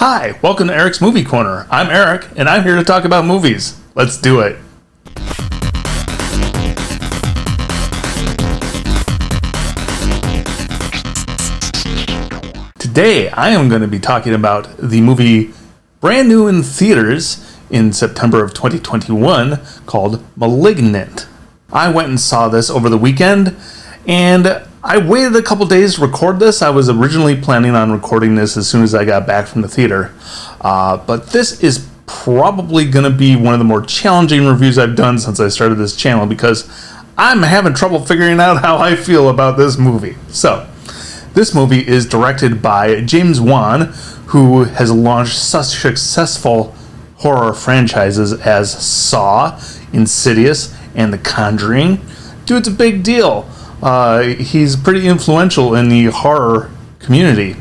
Hi, welcome to Eric's Movie Corner. I'm Eric, and I'm here to talk about movies. Let's do it. Today, I am going to be talking about the movie brand new in theaters in September of 2021 called Malignant. I went and saw this over the weekend, and I waited a couple days to record this. I was originally planning on recording this as soon as I got back from the theater. But this is probably going to be one of the more challenging reviews I've done since I started this channel because I'm having trouble figuring out how I feel about this movie. So, this movie is directed by James Wan, who has launched such successful horror franchises as Saw, Insidious, and The Conjuring. Dude's a big deal. He's pretty influential in the horror community.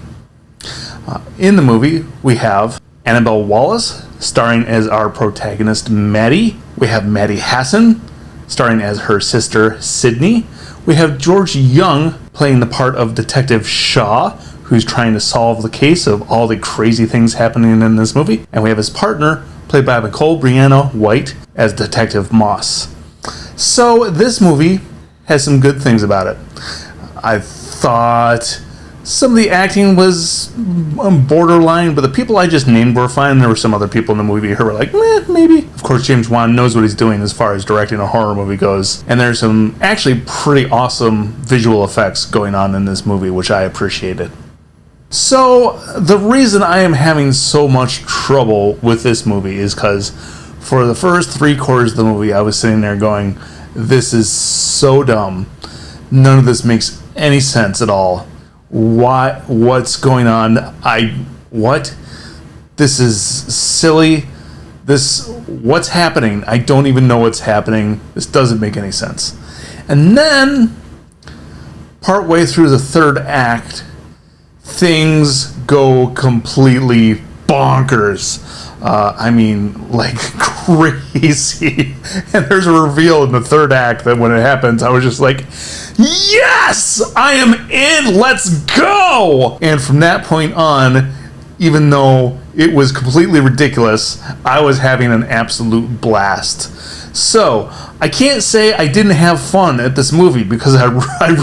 In the movie, we have Annabelle Wallis, starring as our protagonist Maddie. We have Maddie Hassan, starring as her sister Sydney. We have George Young playing the part of Detective Shaw, who's trying to solve the case of all the crazy things happening in this movie. And we have his partner, played by Nicole Brianna White, as Detective Moss. So this movie has some good things about it. I thought some of the acting was borderline, but the people I just named were fine. There were some other people in the movie who were like, maybe. Of course, James Wan knows what he's doing as far as directing a horror movie goes. And there's some actually pretty awesome visual effects going on in this movie, which I appreciated. So, the reason I am having so much trouble with this movie is because for the first 3/4 of the movie, I was sitting there going, this is so dumb. None of this makes any sense at all. What's going on? What? This is silly. What's happening? I don't even know what's happening. This doesn't make any sense. And then, partway through the third act, things go completely bonkers. Like crazy. And there's a reveal in the third act that when it happens, I was just like, yes, I am in, let's go. And from that point on, even though it was completely ridiculous, I was having an absolute blast. So, I can't say I didn't have fun at this movie because I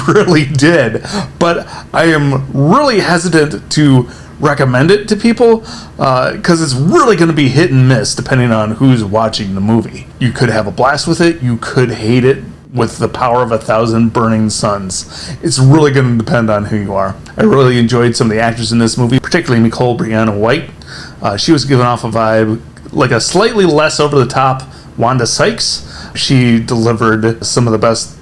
really did, but I am really hesitant to recommend it to people because it's really going to be hit and miss depending on who's watching the movie. You could have a blast with it, you could hate it with the power of 1,000 burning suns. It's really going to depend on who you are. I really enjoyed some of the actors in this movie, particularly Nicole Brianna White. She was giving off a vibe like a slightly less over-the-top Wanda Sykes. She delivered some of the best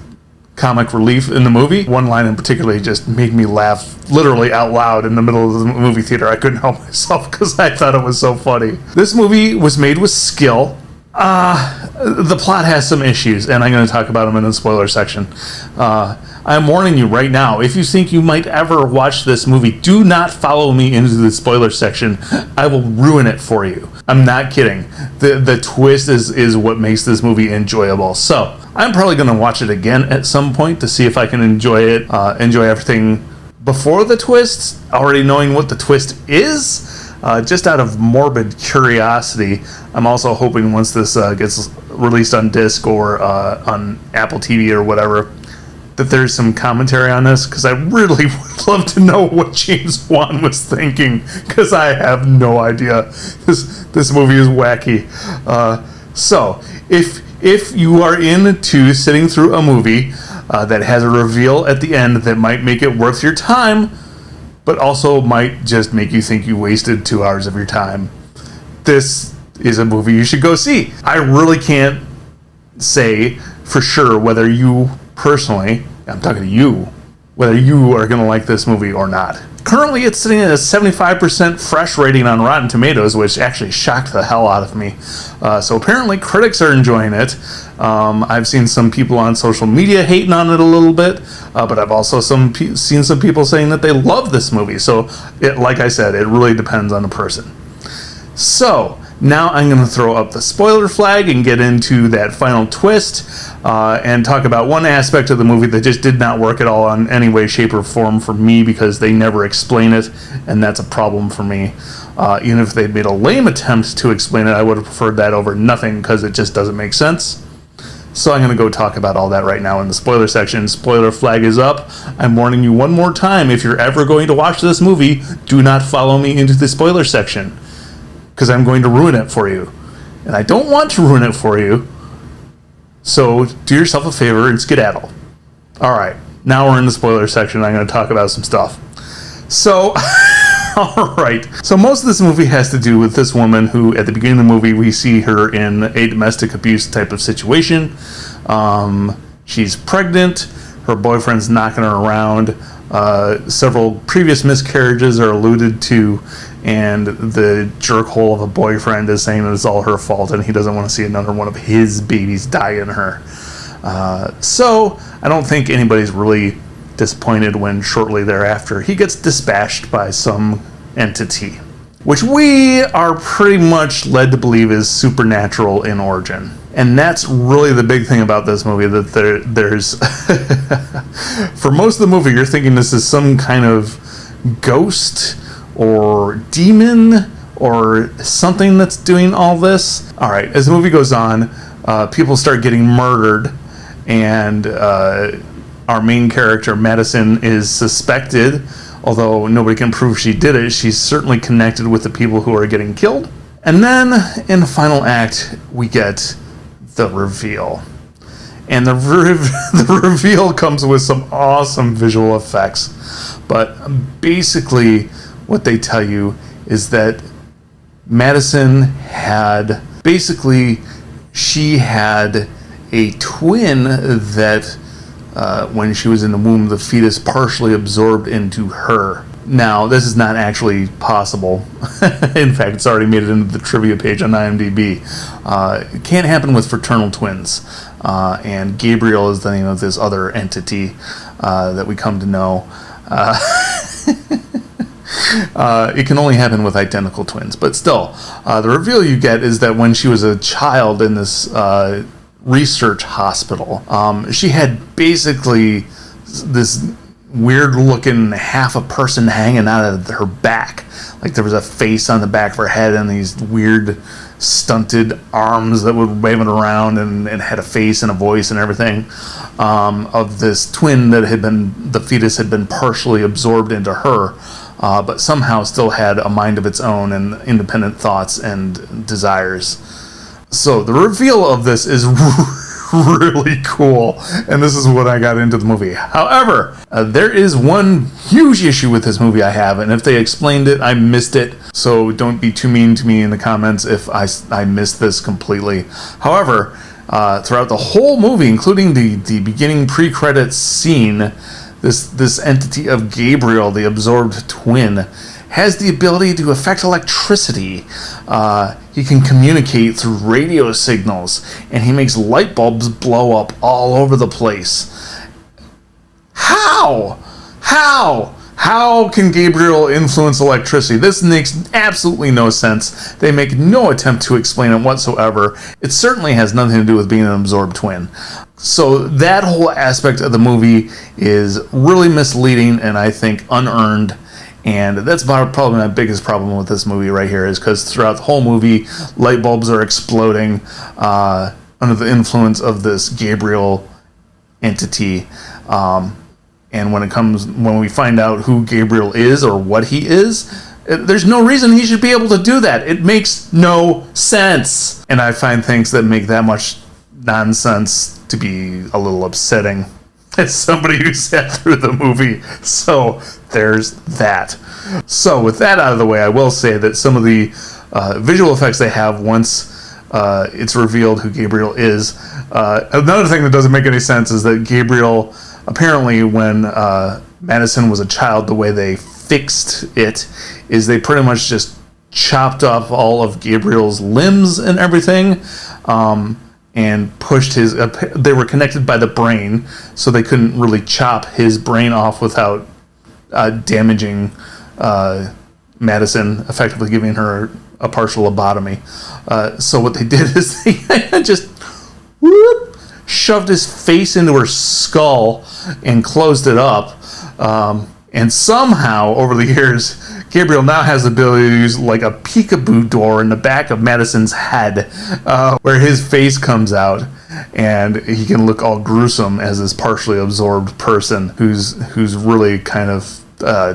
comic relief in the movie. One line in particular just made me laugh literally out loud in the middle of the movie theater. I couldn't help myself because I thought it was so funny. This movie was made with skill. The plot has some issues, and I'm going to talk about them in the spoiler section. I'm warning you right now, if you think you might ever watch this movie, do not follow me into the spoiler section. I will ruin it for you. I'm not kidding. The twist is what makes this movie enjoyable. So, I'm probably going to watch it again at some point to see if I can enjoy it, enjoy everything before the twist, already knowing what the twist is. Just out of morbid curiosity, I'm also hoping once this gets released on disc or on Apple TV or whatever, that there's some commentary on this, because I really would love to know what James Wan was thinking, because I have no idea. This movie is wacky. So, if you are into sitting through a movie that has a reveal at the end that might make it worth your time, but also might just make you think you wasted 2 hours of your time, this is a movie you should go see. I really can't say for sure whether you personally, I'm talking to you, whether you are going to like this movie or not. Currently, it's sitting at a 75% fresh rating on Rotten Tomatoes, which actually shocked the hell out of me. So apparently critics are enjoying it. I've seen some people on social media hating on it a little bit, but I've also seen some people saying that they love this movie. So, like I said, it really depends on the person. So, now I'm going to throw up the spoiler flag and get into that final twist and talk about one aspect of the movie that just did not work at all in any way, shape, or form for me, because they never explain it, and that's a problem for me. Even if they'd made a lame attempt to explain it, I would have preferred that over nothing, because it just doesn't make sense. So I'm going to go talk about all that right now in the spoiler section. Spoiler flag is up. I'm warning you one more time, if you're ever going to watch this movie, do not follow me into the spoiler section, because I'm going to ruin it for you. And I don't want to ruin it for you. So do yourself a favor and skedaddle. Alright, now we're in the spoiler section. I'm going to talk about some stuff. So, alright. So most of this movie has to do with this woman who, at the beginning of the movie, we see her in a domestic abuse type of situation. She's pregnant. Her boyfriend's knocking her around. Several previous miscarriages are alluded to, and the jerkhole of a boyfriend is saying that it's all her fault and he doesn't want to see another one of his babies die in her. So I don't think anybody's really disappointed when shortly thereafter he gets dispatched by some entity, which we are pretty much led to believe is supernatural in origin. And that's really the big thing about this movie, that there's for most of the movie you're thinking this is some kind of ghost or demon or something that's doing all this. Alright, as the movie goes on, people start getting murdered, and our main character, Madison, is suspected. Although nobody can prove she did it, she's certainly connected with the people who are getting killed. And then, in the final act, we get the reveal. And the reveal comes with some awesome visual effects. But basically, what they tell you is that Madison had... Basically, she had a twin that... when she was in the womb, the fetus partially absorbed into her. Now, this is not actually possible. In fact, it's already made it into the trivia page on IMDb. It can't happen with fraternal twins. And Gabriel is the name of this other entity that we come to know. It can only happen with identical twins. But still, the reveal you get is that when she was a child in this... research hospital. She had basically this weird looking half a person hanging out of her back. Like there was a face on the back of her head and these weird stunted arms that would wave it around, and had a face and a voice and everything, of this twin that the fetus had been partially absorbed into her, but somehow still had a mind of its own and independent thoughts and desires. So the reveal of this is really cool, and this is what I got into the movie. However, there is one huge issue with this movie I have, and if they explained it, I missed it. So don't be too mean to me in the comments if I missed this completely. However, throughout the whole movie, including the beginning pre-credits scene, this entity of Gabriel, the absorbed twin, has the ability to affect electricity. He can communicate through radio signals, and he makes light bulbs blow up all over the place. How? How can Gabriel influence electricity? This makes absolutely no sense. They make no attempt to explain it whatsoever. It certainly has nothing to do with being an absorbed twin. So that whole aspect of the movie is really misleading and I think unearned. And that's probably my biggest problem with this movie right here, is because throughout the whole movie, light bulbs are exploding under the influence of this Gabriel entity. And when we find out who Gabriel is or what he is, there's no reason he should be able to do that. It makes no sense. And I find things that make that much nonsense to be a little upsetting as somebody who sat through the movie. So there's that. So with that out of the way, I will say that some of the visual effects they have once it's revealed who Gabriel is. Another thing that doesn't make any sense is that Gabriel, apparently when Madison was a child, the way they fixed it is they pretty much just chopped off all of Gabriel's limbs and everything, and pushed his... they were connected by the brain, so they couldn't really chop his brain off without damaging Madison, effectively giving her a partial lobotomy. So what they did is they just shoved his face into her skull and closed it up. And somehow, over the years, Gabriel now has the ability to use like a peekaboo door in the back of Madison's head, where his face comes out, and he can look all gruesome as this partially absorbed person who's really kind of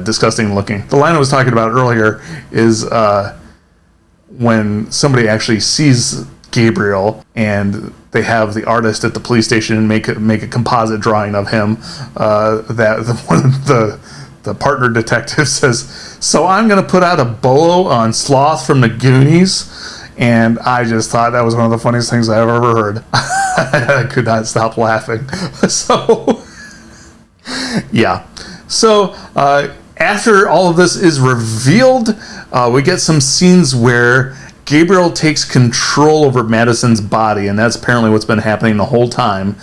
disgusting looking. The line I was talking about earlier is when somebody actually sees Gabriel and they have the artist at the police station make a composite drawing of him. That one of the partner detective says, "So I'm going to put out a bolo on Sloth from the Goonies," and I just thought that was one of the funniest things I've ever heard. I could not stop laughing. So, yeah. So after all of this is revealed, we get some scenes where Gabriel takes control over Madison's body, and that's apparently what's been happening the whole time,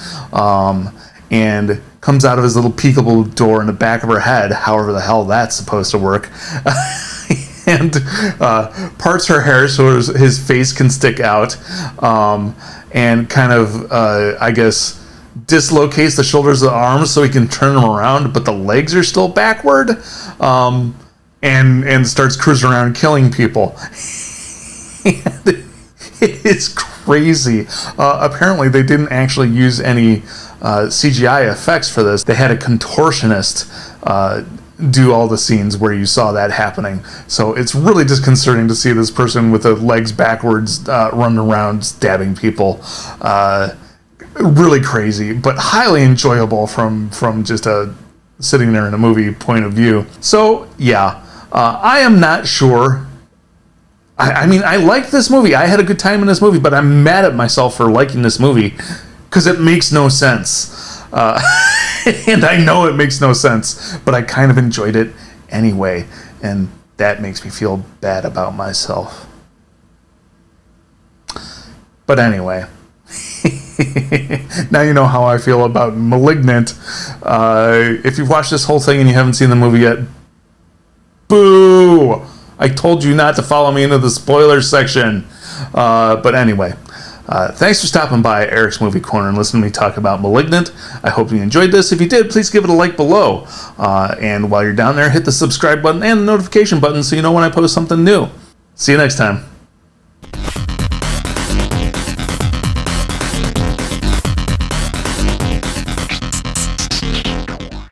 and comes out of his little peekaboo door in the back of her head, however the hell that's supposed to work, and parts her hair so his face can stick out, and kind of, I guess, dislocates the shoulders of the arms so he can turn them around, but the legs are still backward, and starts cruising around killing people. And it is crazy. Apparently, they didn't actually use any CGI effects for this. They had a contortionist do all the scenes where you saw that happening. So it's really disconcerting to see this person with the legs backwards running around stabbing people. Really crazy, but highly enjoyable from just a sitting there in a movie point of view. So yeah, I am not sure. I mean, I like this movie. I had a good time in this movie, but I'm mad at myself for liking this movie because it makes no sense. And I know it makes no sense, but I kind of enjoyed it anyway, and that makes me feel bad about myself. But anyway, now you know how I feel about Malignant. If you've watched this whole thing and you haven't seen the movie yet, boo! I told you not to follow me into the spoiler section. But anyway, thanks for stopping by Eric's Movie Corner and listening to me talk about Malignant. I hope you enjoyed this. If you did, please give it a like below. And while you're down there, hit the subscribe button and the notification button so you know when I post something new. See you next time.